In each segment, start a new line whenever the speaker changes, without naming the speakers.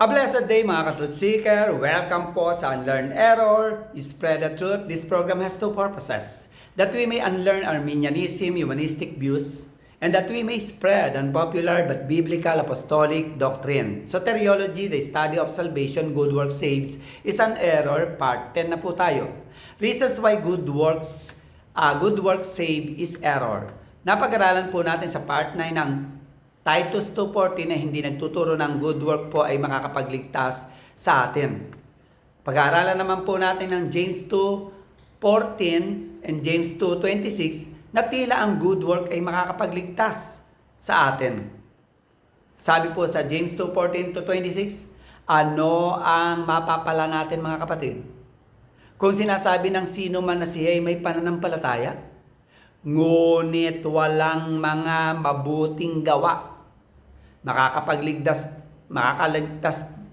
A blessed day mga ka-truth seeker. Welcome po sa Unlearn Error, Spread the Truth. This program has two purposes. That we may unlearn Arminianism, humanistic views, and that we may spread unpopular but biblical apostolic doctrine. Soteriology, the study of salvation, good works saves, is an error. Part 10 na po tayo. Reasons why good works save is error. Napag-aralan po natin sa part 9 ng Titus 2:14 na hindi nagtuturo ng good work po ay makakapagligtas sa atin. Pag-aaralan naman po natin ng James 2:14 and James 2:26 na tila ang good work ay makakapagligtas sa atin. Sabi po sa James 2:14-26, ano ang mapapala natin mga kapatid? Kung sinasabi ng sino man na siya ay may pananampalataya, ngunit walang mga mabuting gawa, makakaligtas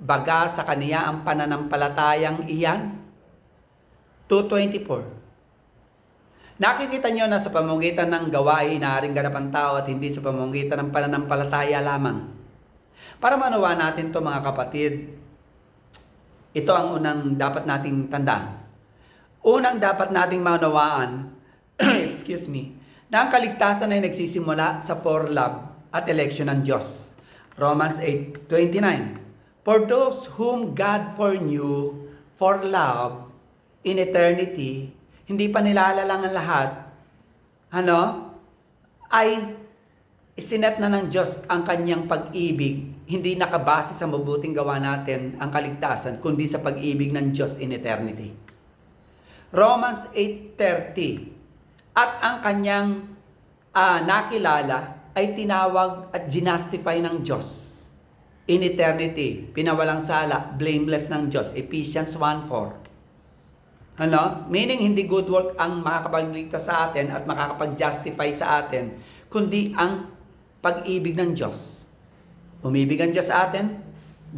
baga sa kaniya ang pananampalatayang iyan? 2:24. Nakikita nyo na sa pamamagitan ng gawa ay inaaring ganap ang tao at hindi sa pamamagitan ng pananampalataya lamang. Para manawa natin to mga kapatid, ito ang unang dapat nating tandaan. Unang dapat nating maunawaan excuse me, na ang kaligtasan ay nagsisimula sa for love at election ng Diyos. Romans 8:29. For those whom God foreknew for love in eternity, hindi pa nilalalang ang lahat, ay isinet na ng Diyos ang kanyang pag-ibig, hindi nakabase sa mabuting gawa natin ang kaligtasan, kundi sa pag-ibig ng Diyos in eternity. Romans 8:30. At ang kanyang nakilala ay tinawag at ginastify ng Diyos in eternity, pinawalang sala, blameless ng Diyos. Ephesians 1:4. Meaning hindi good work ang makakapagligtas sa atin at makakapag-justify sa atin, kundi ang pag-ibig ng Diyos. Umibig ang Diyos sa atin,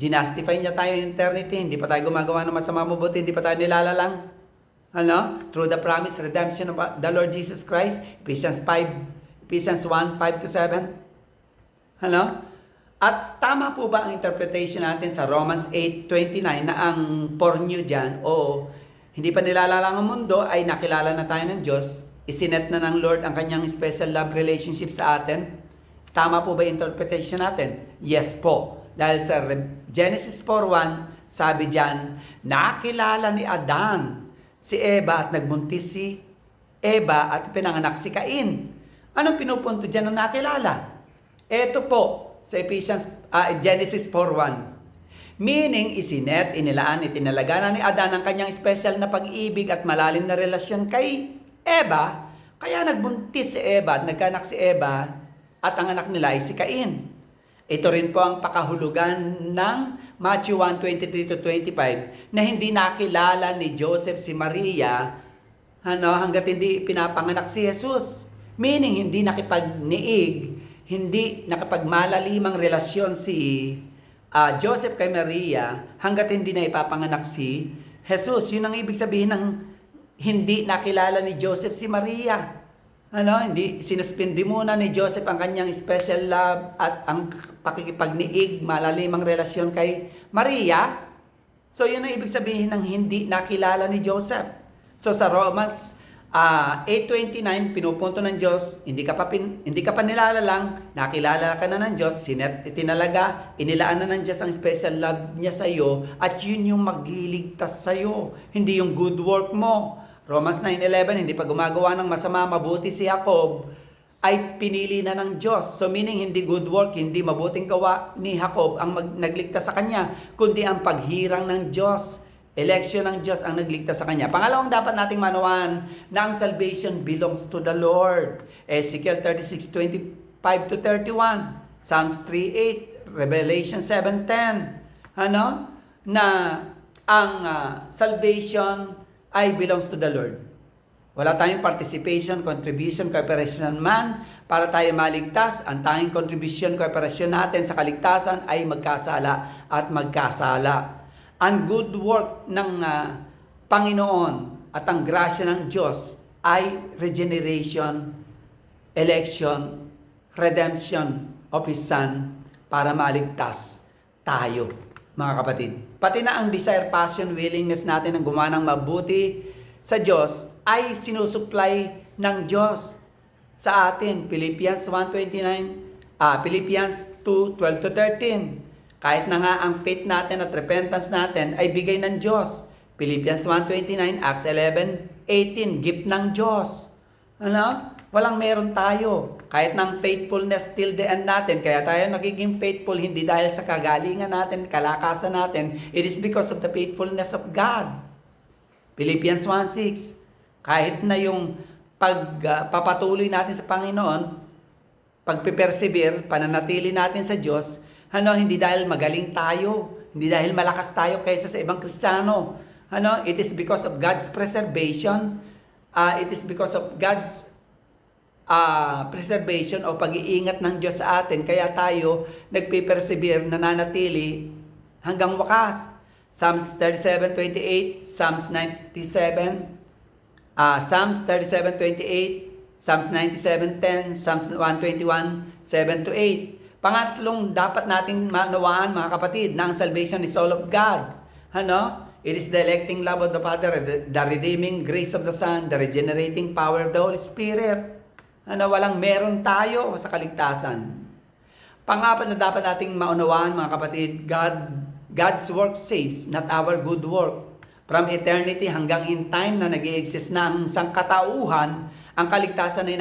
ginastify niya tayo in eternity, hindi pa tayo gumagawa ng masama, mabuti, hindi pa tayo nilalalang. Through the promise redemption of the Lord Jesus Christ, Ephesians 1:5-7. At tama po ba ang interpretation natin sa Romans 8:29 na ang foreknew dyan o hindi pa nilalalang ang mundo ay nakilala na tayo ng Diyos, isinet na ng Lord ang kanyang special love relationship sa atin? Tama po ba yung interpretation natin? Yes po. Dahil sa Genesis 4:1, sabi dyan, nakilala ni Adan si Eva at nagbuntis si Eva at pinanganak si Cain. Anong pinupunto dyan na nakilala? Ito po sa Genesis 4:1. Meaning, isinet, inilaan, itinalaga na ni Adan ang kanyang special na pag-ibig at malalim na relasyon kay Eva, kaya nagbuntis si Eva at nagkanak si Eva at ang anak nila ay si Cain. Ito rin po ang pakahulugan ng Matthew 1:23-25 na hindi nakilala ni Joseph si Maria hanggat hindi pinapanganak si Jesus. Meaning, hindi nakipagniig, hindi nakipagmalalimang relasyon si Joseph kay Maria hanggat hindi na ipapanganak si Jesus. Yun ang ibig sabihin ng hindi nakilala ni Joseph si Maria. Hindi sinuspindi muna ni Joseph ang kanyang special love at ang pakikipagniig, malalimang relasyon kay Maria. So yun ang ibig sabihin ng hindi nakilala ni Joseph. So sa Romans 8:29, pinupunto ng Diyos, hindi ka pa nilalalang, nakilala ka na ng Diyos, itinalaga, inilaan na ng Diyos ang special love niya sa iyo at yun yung magliligtas sa iyo, hindi yung good work mo. Romans 9:11, hindi pa gumagawa ng masama, mabuti si Jacob, ay pinili na ng Diyos. So meaning, hindi good work, hindi mabuting gawa ni Jacob ang nagligtas sa kanya, kundi ang paghirang ng Diyos, election ng Diyos ang nagligtas sa kanya. Pangalawang dapat nating manuan na ang salvation belongs to the Lord. Ezekiel 36:25-31, Psalms 3:8, Revelation 7:10. Na ang salvation ay belongs to the Lord. Wala tayong participation, contribution, cooperation man para tayo maligtas. Ang tanging contribution, cooperation natin sa kaligtasan ay magkasala at magkasala. Ang good work ng Panginoon at ang grasya ng Diyos ay regeneration, election, redemption of His Son para maligtas tayo. mga kapatid. Pati na ang desire, passion, willingness natin ang gumawa ng mabuti sa Diyos ay sinusupply ng Diyos sa atin. Philippians 1:29, Philippians 2:12-13. Kahit na nga ang faith natin at repentance natin ay bigay ng Diyos. Philippians 1:29, Acts 11:18, gift ng Diyos. Ano? Walang meron tayo. Kahit ng faithfulness till the end natin, kaya tayo nagiging faithful hindi dahil sa kagalingan natin, kalakasan natin. It is because of the faithfulness of God. Philippians 1:6, kahit na yung pagpapatuloy natin sa Panginoon, pagpipersevere, pananatili natin sa Diyos, hindi dahil magaling tayo, hindi dahil malakas tayo kaysa sa ibang Kristiyano. It is because of God's preservation. It is because of God's preservation o pag-iingat ng Diyos sa atin, kaya tayo nagpe-persevere, nananatili hanggang wakas. Psalms 37:28, Psalms 97, Psalms 37:28, Psalms 97:10, Psalms 121, 7-8. Pangatlong dapat nating manawaan, mga kapatid, na ang salvation is all of God. It is the electing love of the Father, the redeeming grace of the Son, the regenerating power of the Holy Spirit. Walang meron tayo sa kaligtasan. Pang-apat na dapat nating maunawaan, mga kapatid, God's work saves, not our good work. From eternity hanggang in time na nag-i-exist na ang sangkatauhan, ang kaligtasan ay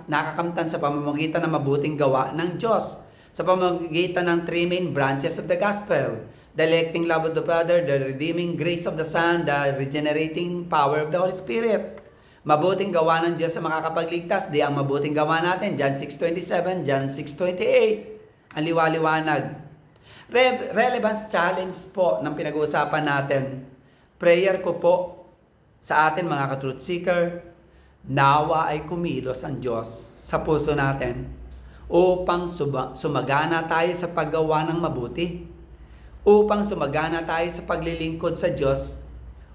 nakakamtan sa pamamagitan ng mabuting gawa ng Diyos, sa pamamagitan ng three main branches of the gospel: the electing love of the Father, the redeeming grace of the Son, the regenerating power of the Holy Spirit. Mabuting gawa ng Diyos sa makakapagligtas, di ang mabuting gawa natin. John 6:27, John 6:28. Ang liwaliwanag. Relevance challenge po ng pinag-uusapan natin. Prayer ko po sa atin, mga ka-truth seeker, nawa ay kumilos ang Diyos sa puso natin upang sumagana tayo sa paggawa ng mabuti, upang sumagana tayo sa paglilingkod sa Diyos,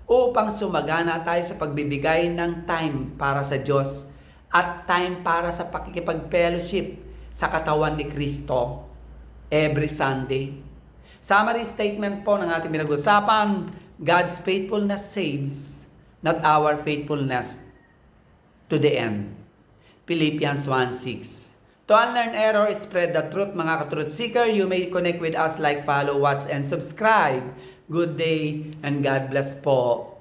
upang sumagana tayo sa pagbibigay ng time para sa Diyos at time para sa pakikipag-fellowship sa katawan ni Kristo every Sunday. Summary statement po ng ating pinag-usapan: God's faithfulness saves, not our faithfulness to the end. Philippians 1:6. To unlearn error, spread the truth, mga ka-truth seeker. You may connect with us, like, follow, watch, and subscribe. Good day and God bless po.